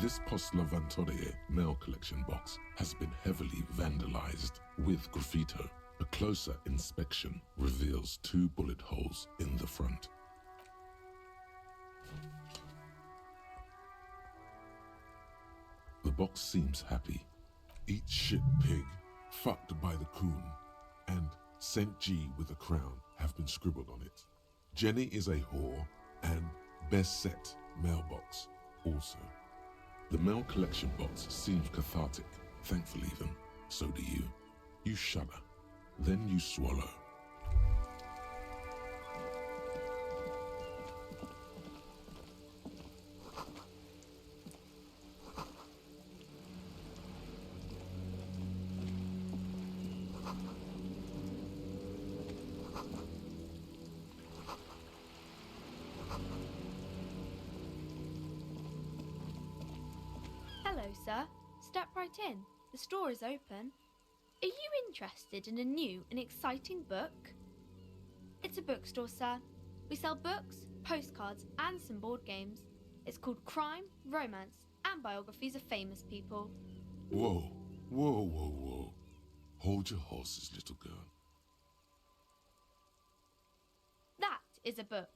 This Postlavantore mail collection box has been heavily vandalized with graffito. A closer inspection reveals 2 bullet holes in the front. The box seems happy. Eat shit pig, fucked by the coon, and St. G with a crown have been scribbled on it. Jenny is a whore, and best set mailbox also. The mail collection box seems cathartic, thankfully then, so do you. You shudder, then you swallow. Hello, sir. Step right in. The store is open. Are you interested in a new and exciting book? It's a bookstore, sir. We sell books, postcards, and some board games. It's called Crime, Romance, and Biographies of Famous People. Whoa, whoa, whoa, whoa. Hold your horses, little girl. That is a book.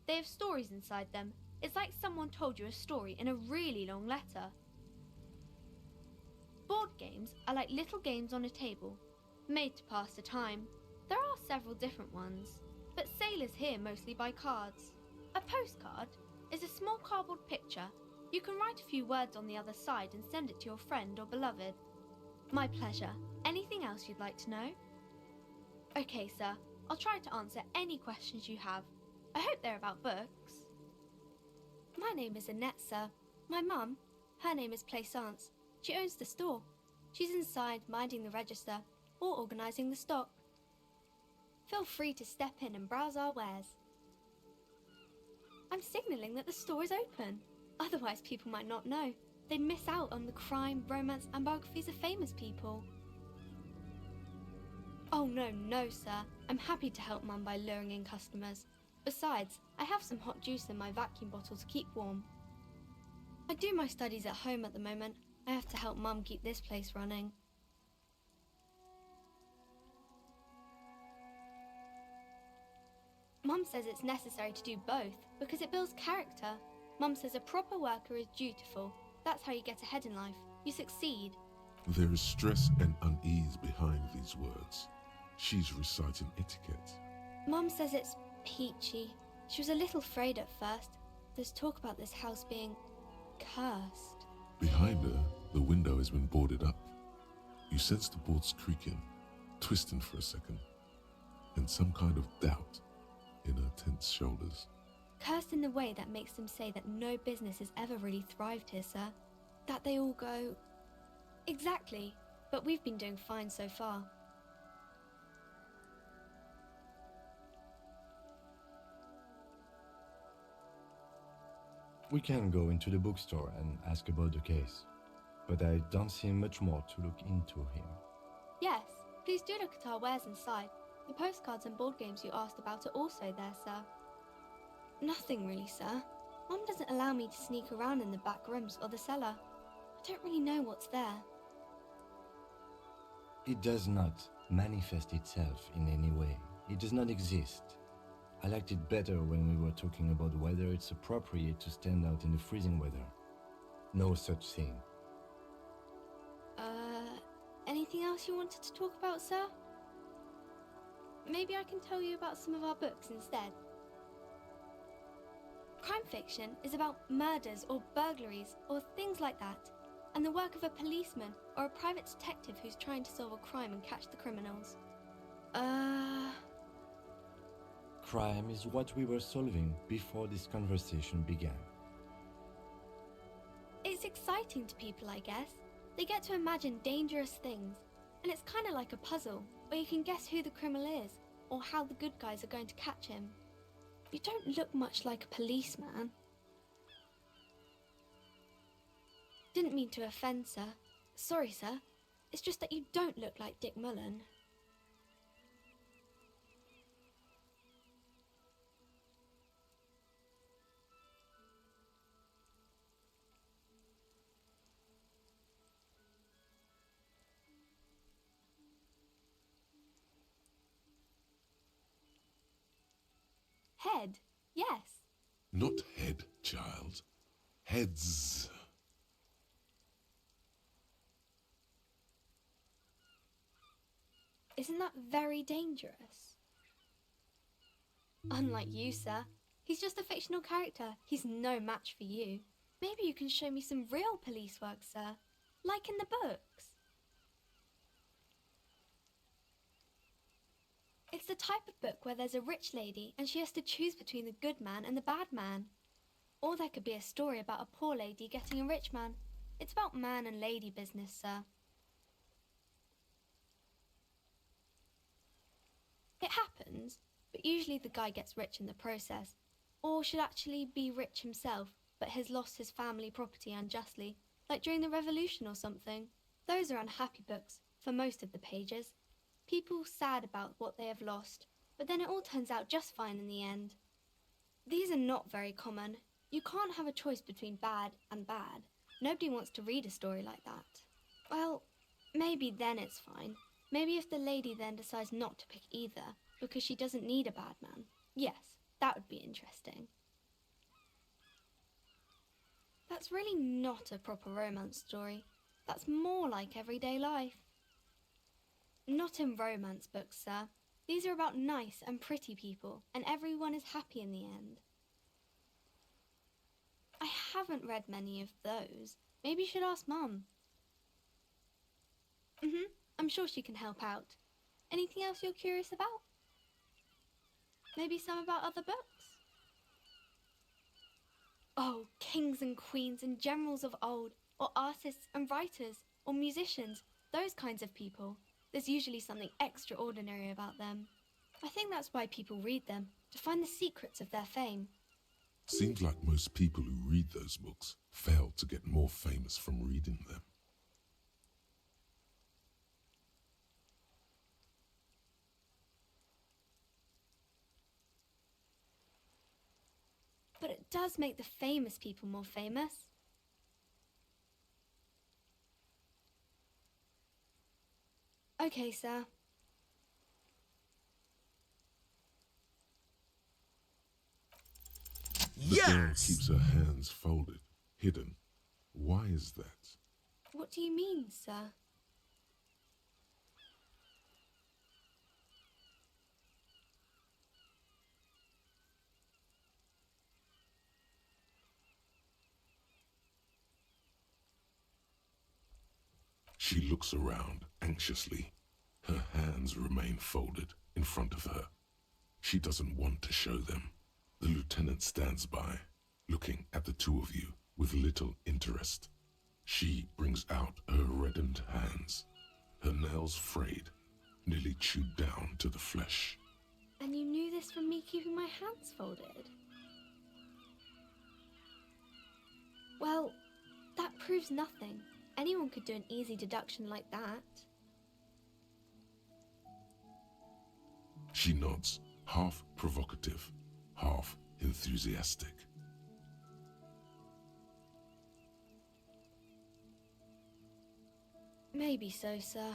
They have stories inside them. It's like someone told you a story in a really long letter. Board games are like little games on a table, made to pass the time. There are several different ones, but sailors here mostly buy cards. A postcard is a small cardboard picture. You can write a few words on the other side and send it to your friend or beloved. My pleasure. Anything else you'd like to know? Okay, sir. I'll try to answer any questions you have. I hope they're about books. My name is Annette, sir. My mum, her name is Plaisance. She owns the store. She's inside minding the register or organising the stock. Feel free to step in and browse our wares. I'm signalling that the store is open. Otherwise people might not know. They'd miss out on the crime, romance and biographies of famous people. Oh no, sir. I'm happy to help Mum by luring in customers. Besides, I have some hot juice in my vacuum bottle to keep warm. I do my studies at home at the moment. I have to help Mum keep this place running. Mum says it's necessary to do both because it builds character. Mum says a proper worker is dutiful. That's how you get ahead in life. You succeed. There is stress and unease behind these words. She's reciting etiquette. Mum says it's peachy. She was a little afraid at first. There's talk about this house being cursed. Behind her, the window has been boarded up. You sense the boards creaking, twisting for a second, and some kind of doubt in her tense shoulders. Cursed in the way that makes them say that no business has ever really thrived here, sir. That they all go... Exactly, but we've been doing fine so far. We can go into the bookstore and ask about the case, but I don't see much more to look into here. Yes, please do look at our wares inside. The postcards and board games you asked about are also there, sir. Nothing really, sir. Mum doesn't allow me to sneak around in the back rooms or the cellar. I don't really know what's there. It does not manifest itself in any way. It does not exist. I liked it better when we were talking about whether it's appropriate to stand out in the freezing weather. No such thing. Anything else you wanted to talk about, sir? Maybe I can tell you about some of our books instead. Crime fiction is about murders or burglaries or things like that, and the work of a policeman or a private detective who's trying to solve a crime and catch the criminals. Crime is what we were solving before this conversation began. It's exciting to people, I guess. They get to imagine dangerous things, and it's kind of like a puzzle, where you can guess who the criminal is, or how the good guys are going to catch him. You don't look much like a policeman. Didn't mean to offend, sir. Sorry, sir. It's just that you don't look like Dick Mullen. Head, yes. Not head, child. Heads. Isn't that very dangerous? Unlike you, sir. He's just a fictional character. He's no match for you. Maybe you can show me some real police work, sir. Like in the books. It's the type of book where there's a rich lady and she has to choose between the good man and the bad man. Or there could be a story about a poor lady getting a rich man. It's about man and lady business, sir. It happens, but usually the guy gets rich in the process. Or should actually be rich himself, but has lost his family property unjustly, like during the revolution or something. Those are unhappy books, for most of the pages. People sad about what they have lost, but then it all turns out just fine in the end. These are not very common. You can't have a choice between bad and bad. Nobody wants to read a story like that. Well, maybe then it's fine. Maybe if the lady then decides not to pick either, because she doesn't need a bad man. Yes, that would be interesting. That's really not a proper romance story. That's more like everyday life. Not in romance books, sir. These are about nice and pretty people, and everyone is happy in the end. I haven't read many of those. Maybe you should ask Mum. I'm sure she can help out. Anything else you're curious about? Maybe some about other books? Oh, kings and queens and generals of old, or artists and writers, or musicians, those kinds of people. There's usually something extraordinary about them. I think that's why people read them, to find the secrets of their fame. Seems like most people who read those books fail to get more famous from reading them. But it does make the famous people more famous. Okay, sir. The girl keeps her hands folded, hidden. Why is that? What do you mean, sir? She looks around anxiously. Her hands remain folded in front of her. She doesn't want to show them. The lieutenant stands by, looking at the two of you with little interest. She brings out her reddened hands, her nails frayed, nearly chewed down to the flesh. And you knew this from me keeping my hands folded? Well, that proves nothing. Anyone could do an easy deduction like that. She nods, half provocative, half enthusiastic. Maybe so, sir.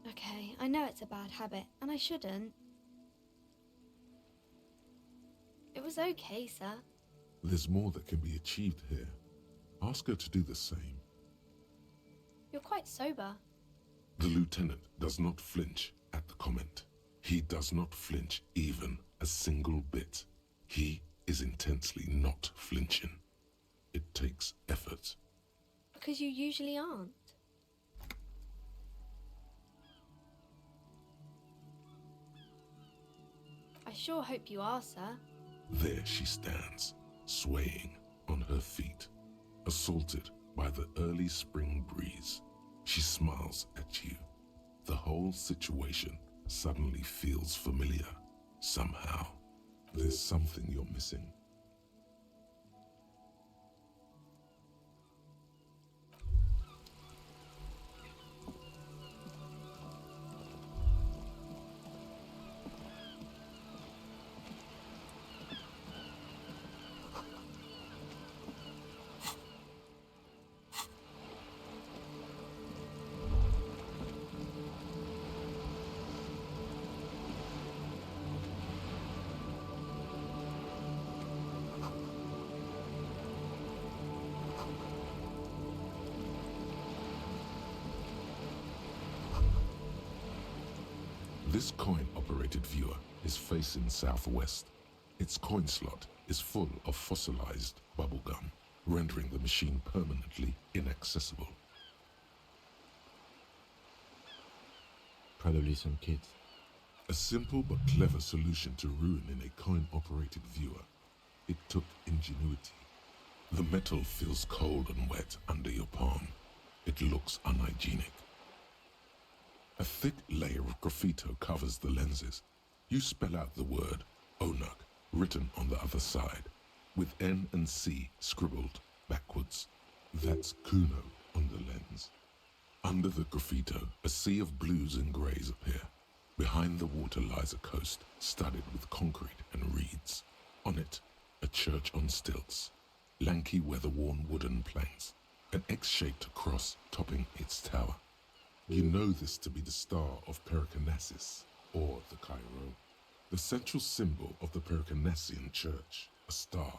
Okay, I know it's a bad habit, and I shouldn't. It was okay, sir. There's more that can be achieved here. Ask her to do the same. You're quite sober. The lieutenant does not flinch at the comment. He does not flinch even a single bit. He is intensely not flinching. It takes effort. Because you usually aren't. I sure hope you are, sir. There she stands, swaying on her feet, assaulted by the early spring breeze. She smiles at you. The whole situation suddenly feels familiar. Somehow, there's something you're missing. This coin-operated viewer is facing southwest. Its coin slot is full of fossilized bubblegum, rendering the machine permanently inaccessible. Probably some kids. A simple but clever solution to ruining a coin-operated viewer. It took ingenuity. The metal feels cold and wet under your palm. It looks unhygienic. A thick layer of graffito covers the lenses. You spell out the word Onuk written on the other side, with N and C scribbled backwards. That's Kuno on the lens. Under the graffito, a sea of blues and greys appear. Behind the water lies a coast studded with concrete and reeds. On it, a church on stilts, lanky weather-worn wooden planks, an X-shaped cross topping its tower. You know this to be the Star of Pericanasis, or the Cairo, the central symbol of the Pericanassian Church, a star,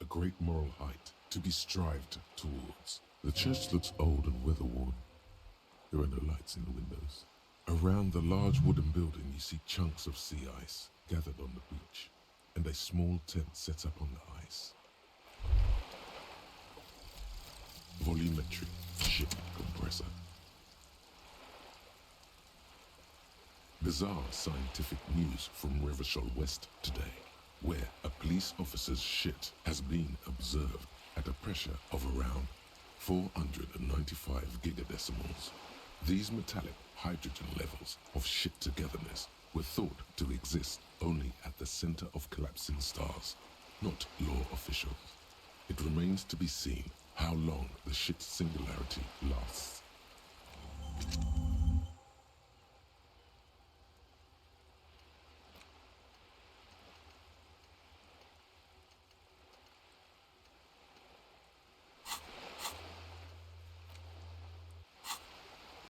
a great moral height to be strived towards. The church looks old and weather-worn. There are no lights in the windows. Around the large wooden building you see chunks of sea ice gathered on the beach, and a small tent set up on the ice. Volumetric ship compressor. Bizarre scientific news from Revachol West today, where a police officer's shit has been observed at a pressure of around 495 gigadecimals. These metallic hydrogen levels of shit togetherness were thought to exist only at the center of collapsing stars, not law officials. It remains to be seen how long the shit singularity lasts.